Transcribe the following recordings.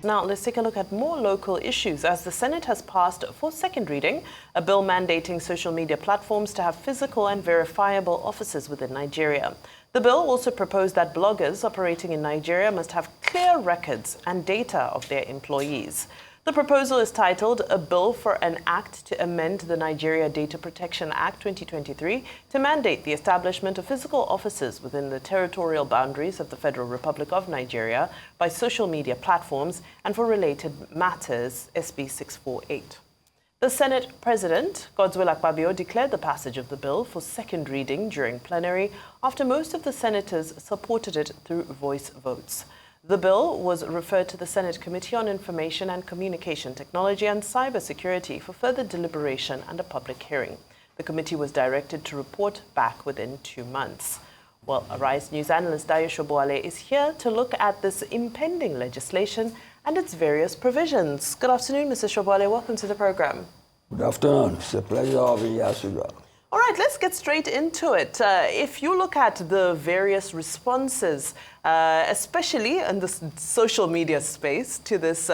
Now, let's take a look at more local issues as the Senate has passed for second reading a bill mandating social media platforms to have physical and verifiable offices within Nigeria. The bill also proposed that bloggers operating in Nigeria must have clear records and data of their employees. The proposal is titled A Bill for an Act to Amend the Nigeria Data Protection Act 2023 to mandate the establishment of physical offices within the territorial boundaries of the Federal Republic of Nigeria by social media platforms and for related matters, SB 648. The Senate President, Godswill Akpabio, declared the passage of the bill for second reading during plenary after most of the senators supported it through voice votes. The bill was referred to the Senate Committee on Information and Communication Technology and Cybersecurity for further deliberation and a public hearing. The committee was directed to report back within 2 months. Well, Arise News analyst Dayo Sobowale is here to look at this impending legislation and its various provisions. Good afternoon, Mr. Sobowale. Welcome to the program. Good afternoon. It's a pleasure having you as usual. All right, let's get straight into it. If you look at the various responses, especially in the social media space to this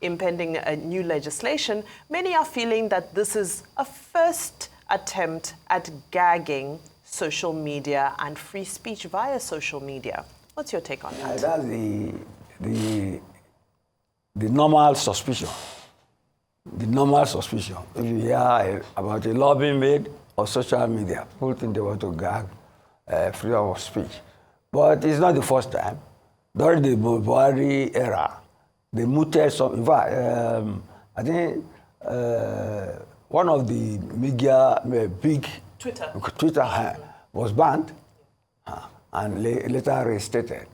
impending new legislation, many are feeling that this is a first attempt at gagging social media and free speech via social media. What's your take on that? That's the normal suspicion. The normal suspicion. If you hear about a law being made or social media, people think they want to gag freedom of speech. But it's not the first time. During the Buhari era, they mooted some. In fact, I think one of the media, big Twitter was banned and later reinstated.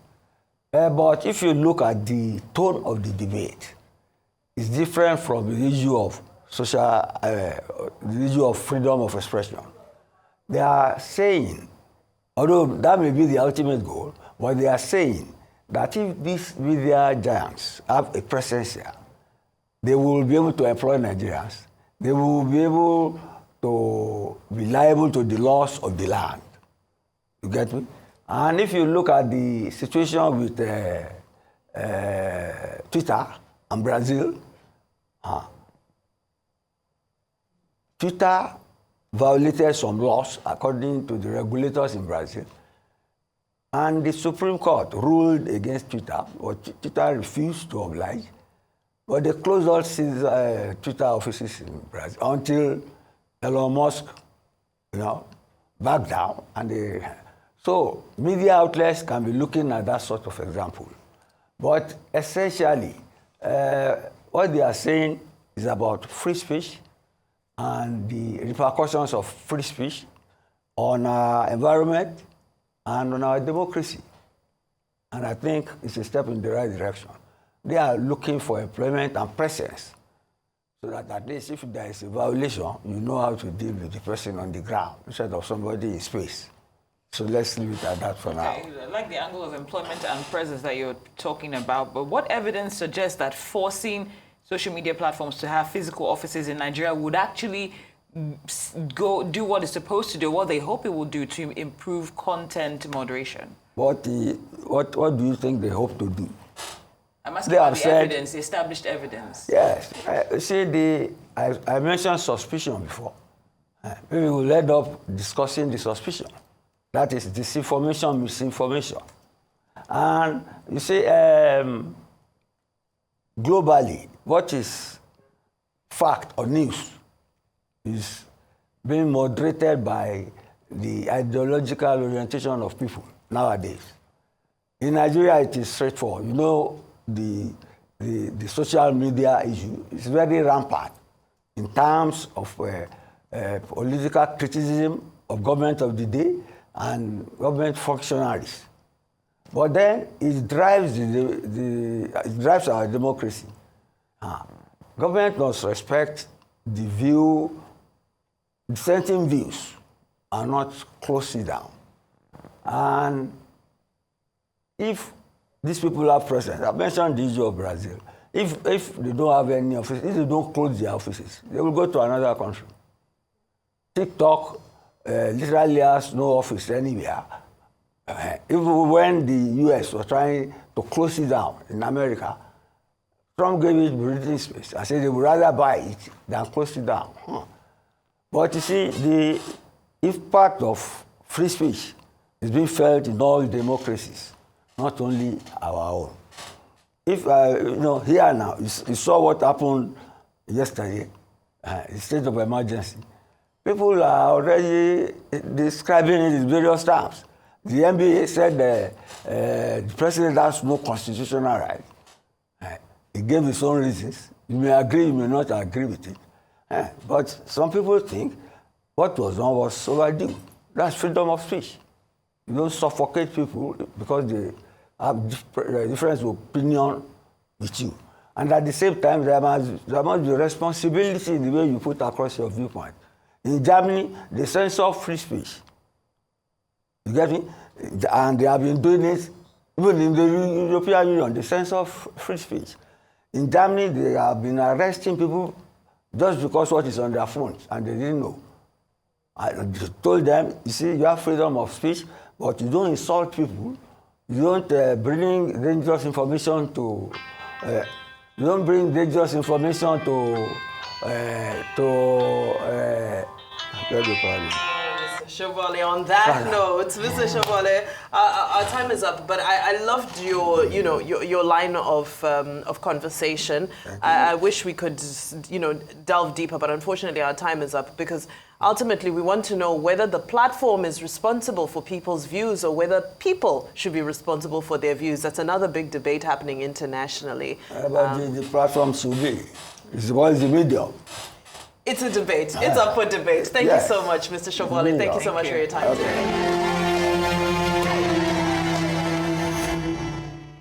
But if you look at the tone of the debate, it's different from the issue of the issue of freedom of expression. They are saying, although that may be the ultimate goal, but they are saying that if these media giants have a presence here, they will be able to employ Nigerians. They will be able to be liable to the loss of the land. You get me? And if you look at the situation with Twitter and Brazil, Twitter violated some laws according to the regulators in Brazil. And the Supreme Court ruled against Twitter, but Twitter refused to oblige. But they closed all Twitter offices in Brazil until Elon Musk, backed down. And so media outlets can be looking at that sort of example. But essentially, what they are saying is about free speech and the repercussions of free speech on our environment and on our democracy. And I think it's a step in the right direction. They are looking for employment and presence so that at least if there is a violation, you know how to deal with the person on the ground instead of somebody in space. So let's leave it at that for now. I like the angle of employment and presence that you're talking about, but what evidence suggests that forcing social media platforms to have physical offices in Nigeria would actually go do what it's supposed to do, what they hope it will do to improve content moderation? What do you think they hope to do? I'm asking about the evidence, the established evidence. Yes. I mentioned suspicion before. Maybe we'll end up discussing the suspicion. That is disinformation, misinformation. And you see, globally, what is fact or news is being moderated by the ideological orientation of people nowadays. In Nigeria, it is straightforward. You know, the social media issue is very rampant in terms of political criticism of government of the day and government functionaries. But then it drives it drives our democracy. Government must respect the dissenting views and not close it down. And if these people are present, I mentioned the issue of Brazil. If they don't have any office, if they don't close their offices, they will go to another country. TikTok literally has no office anywhere. Even when the US was trying to close it down in America, Trump gave it breathing space. I said they would rather buy it than close it down. But you see, the impact of free speech is being felt in all democracies, not only our own. If, here now, you saw what happened yesterday, the state of emergency. People are already describing it in various terms. The NBA said the president has no constitutional right. He gave his own reasons. You may agree, you may not agree with it. But some people think what was done was overdue. That's freedom of speech. You don't suffocate people because they have different opinion with you. And at the same time, there must be responsibility in the way you put across your viewpoint. In Germany, they censor free speech. You get me? And they have been doing it, even in the European Union, they censor free speech. In Germany, they have been arresting people just because what is on their phones, and they didn't know. I told them, you see, you have freedom of speech, but you don't insult people. You don't bring dangerous information to. You don't bring dangerous information to. Mr. Sobowale, on that note, Mr. Sobowale, our time is up, but I loved your line of conversation. I wish we could, delve deeper, but unfortunately our time is up because ultimately we want to know whether the platform is responsible for people's views or whether people should be responsible for their views. That's another big debate happening internationally. But the platform should be. It's what the medium. It's a debate. It's up for debate. Thank you so much, Mr. Sobowale. Thank you so much for your time today.